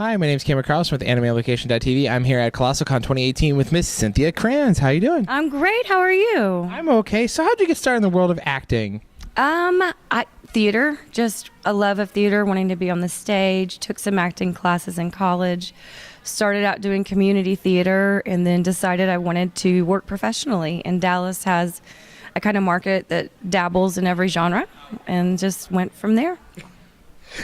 Hi, my name is Carlson with AnimeLocation.tv. I'm here at Colossal 2018 with Miss Cynthia Cranz. How you doing? I'm great. How are you? I'm okay. So how'd you get started in the world of acting? Theater. Just a love of theater, wanting to be on the stage. Took some acting classes in college. Started out doing community theater and then decided I wanted to work professionally. And Dallas has a kind of market that dabbles in every genre and just went from there.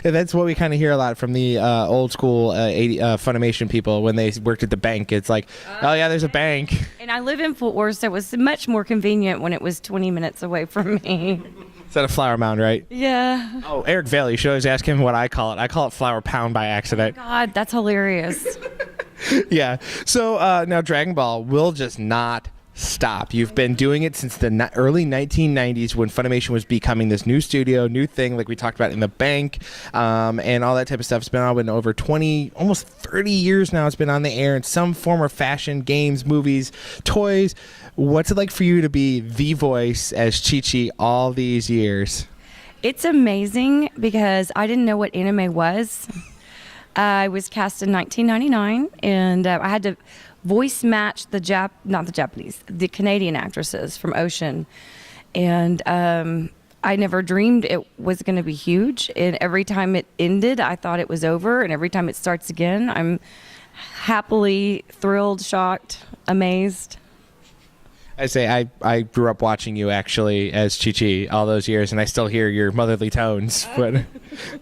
And that's what we kind of hear a lot from the old school Funimation people when they worked at the bank. It's like, oh yeah, there's a bank. And I live in Fort Worth, so it was much more convenient when it was 20 minutes away from me. Is that a flower mound, right? Yeah. Oh, Eric Vale, you should always ask him what I call it. I call it flower pound by accident. God, that's hilarious. Yeah. So now Dragon Ball will just not stop. You've been doing it since the early 1990s when Funimation was becoming this new studio, new thing like we talked about in the bank, and all that type of stuff. It's been on in over 20, almost 30 years now. It's been on the air in some form of fashion, games, movies, toys. What's it like for you to be the voice as Chi-Chi all these years? It's amazing because I didn't know what anime was. I was cast in 1999, and I had to voice match the Canadian actresses from Ocean. And I never dreamed it was going to be huge. And every time it ended, I thought it was over. And every time it starts again, I'm happily thrilled, shocked, amazed. I say I grew up watching you actually as Chi-Chi all those years, and I still hear your motherly tones. But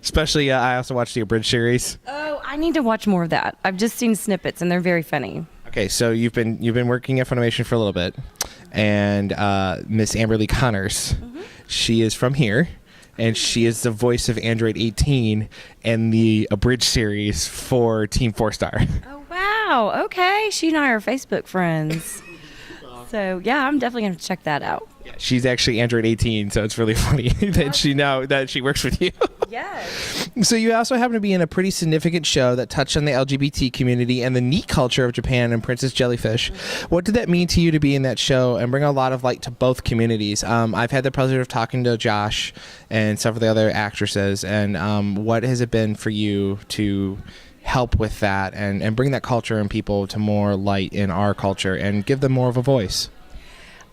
especially, I also watched the abridged series. Oh, I need to watch more of that. I've just seen snippets, and they're very funny. Okay, so you've been working at Funimation for a little bit, and Miss Amberly Connors, she is from here, and she is the voice of Android 18 and the abridged series for Team 4-Star. Oh wow! Okay, she and I are Facebook friends. So yeah, I'm definitely gonna check that out. Yeah, she's actually Android 18, so it's really funny that she works with you. Yes. So you also happen to be in a pretty significant show that touched on the LGBT community and the neat culture of Japan and Princess Jellyfish. What did that mean to you to be in that show and bring a lot of light to both communities? I've had the pleasure of talking to Josh and several of the other actresses, and what has it been for you to help with that and bring that culture and people to more light in our culture and give them more of a voice?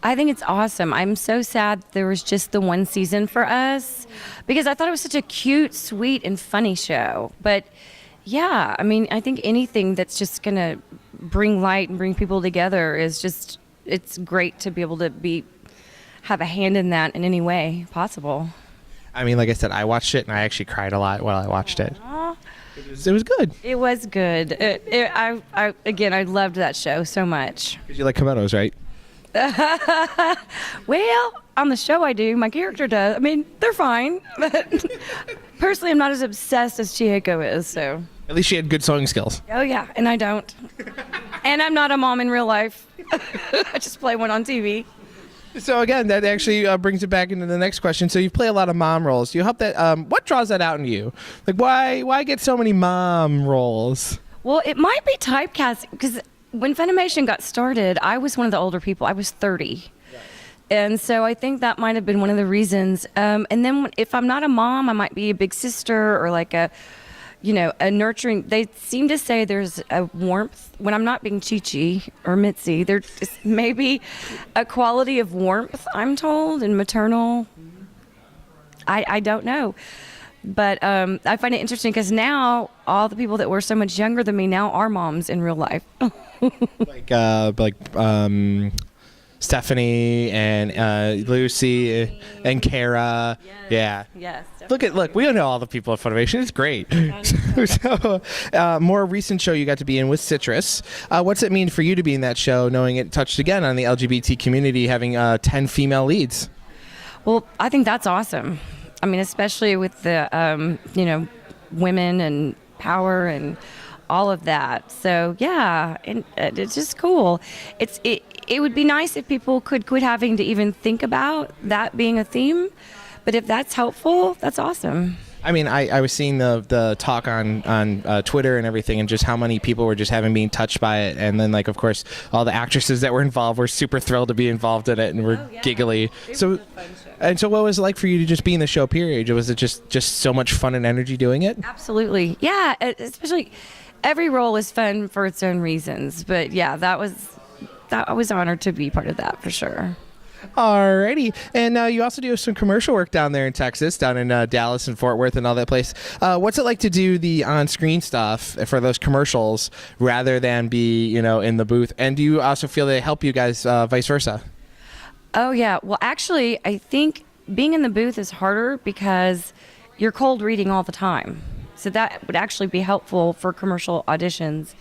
I think it's awesome. I'm so sad there was just the one season for us because I thought it was such a cute, sweet, and funny show. But yeah, I mean, I think anything that's just going to bring light and bring people together is just, it's great to be able to have a hand in that in any way possible. I mean, like I said, I watched it and I actually cried a lot while I watched it. It was good. It was good. I loved that show so much. Because you like Komodos, right? Well, on the show I do. My character does. I mean, they're fine. But personally, I'm not as obsessed as Chihiko is, so. At least she had good sewing skills. Oh, yeah, and I don't. And I'm not a mom in real life. I just play one on TV. So again, that actually brings it back into the next question. So you play a lot of mom roles. Do you help that? What draws that out in you? Like, why get so many mom roles? Well, it might be typecasting because when Funimation got started, I was one of the older people. I was 30. Right. And so I think that might have been one of the reasons. And then if I'm not a mom, I might be a big sister or like a nurturing. They seem to say there's a warmth when I'm not being Chi-Chi or Mitzi. There's maybe a quality of warmth, I'm told, in Maternal. I don't know. But I find it interesting because now all the people that were so much younger than me now are moms in real life. like Stephanie and Lucy and Kara. Yes. Yeah. Yes. Look, we know all the people at Funimation. It's great. So, more recent show you got to be in with Citrus. What's it mean for you to be in that show, knowing it touched again on the LGBT community, having 10 female leads? Well, I think that's awesome. I mean, especially with the, women and power and all of that. So, yeah, and it's just cool. It would be nice if people could quit having to even think about that being a theme. But if that's helpful, that's awesome. I mean, I was seeing the talk on Twitter and everything, and just how many people were just having being touched by it, and then like of course all the actresses that were involved were super thrilled to be involved in it and were giggly. So what was it like for you to just be in the show? Period. Was it just so much fun and energy doing it? Absolutely, yeah. Especially every role is fun for its own reasons, but yeah, I was honored to be part of that for sure. Alrighty, and you also do some commercial work down there in Texas, down in Dallas and Fort Worth and all that place. What's it like to do the on-screen stuff for those commercials rather than be, in the booth? And do you also feel they help you guys vice versa? Oh yeah, well actually, I think being in the booth is harder because you're cold reading all the time. So that would actually be helpful for commercial auditions.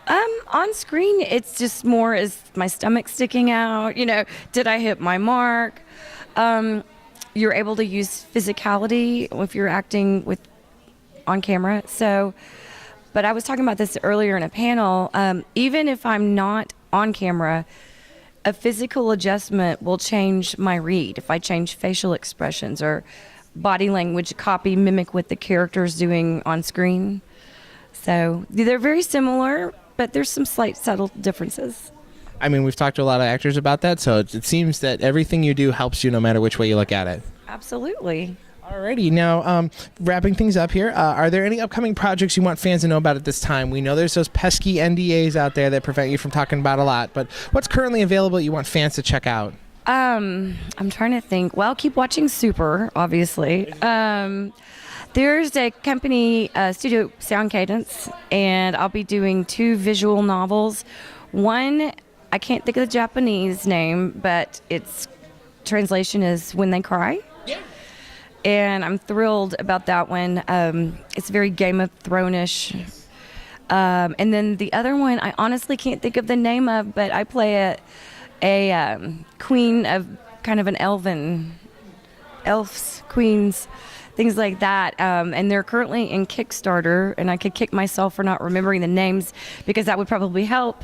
On screen, it's just more, is my stomach sticking out? Did I hit my mark? You're able to use physicality if you're acting on camera. So, but I was talking about this earlier in a panel. Even if I'm not on camera, a physical adjustment will change my read. If I change facial expressions or body language, mimic what the character's doing on screen. So they're very similar, but there's some slight subtle differences. I mean, we've talked to a lot of actors about that, so it seems that everything you do helps you no matter which way you look at it. Absolutely. Alrighty, now wrapping things up here, are there any upcoming projects you want fans to know about at this time? We know there's those pesky NDAs out there that prevent you from talking about a lot, but what's currently available you want fans to check out? I'm trying to think. Well, keep watching Super, obviously. There's a company, Studio Sound Cadence, and I'll be doing 2 visual novels. One, I can't think of the Japanese name, but its translation is When They Cry. Yeah. And I'm thrilled about that one. It's very Game of Thrones-ish. And then the other one, I honestly can't think of the name of, but I play a queen of kind of an elves, queens, things like that, and they're currently in Kickstarter, and I could kick myself for not remembering the names because that would probably help.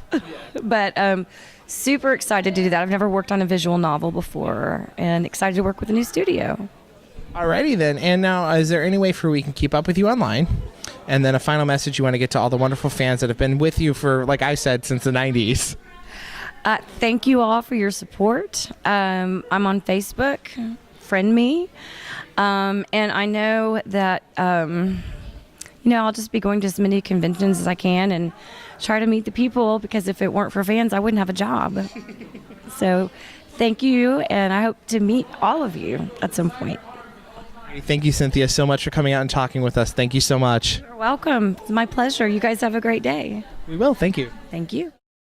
But super excited to do that. I've never worked on a visual novel before, and excited to work with a new studio. Alrighty then, and now is there any way we can keep up with you online? And then a final message you want to get to all the wonderful fans that have been with you for, like I said, since the 90s. Thank you all for your support. I'm on Facebook. Friend me. And I know that, I'll just be going to as many conventions as I can and try to meet the people, because if it weren't for fans, I wouldn't have a job. So thank you, and I hope to meet all of you at some point. Thank you, Cynthia, so much for coming out and talking with us. Thank you so much. You're welcome. It's my pleasure. You guys have a great day. We will. Thank you. Thank you.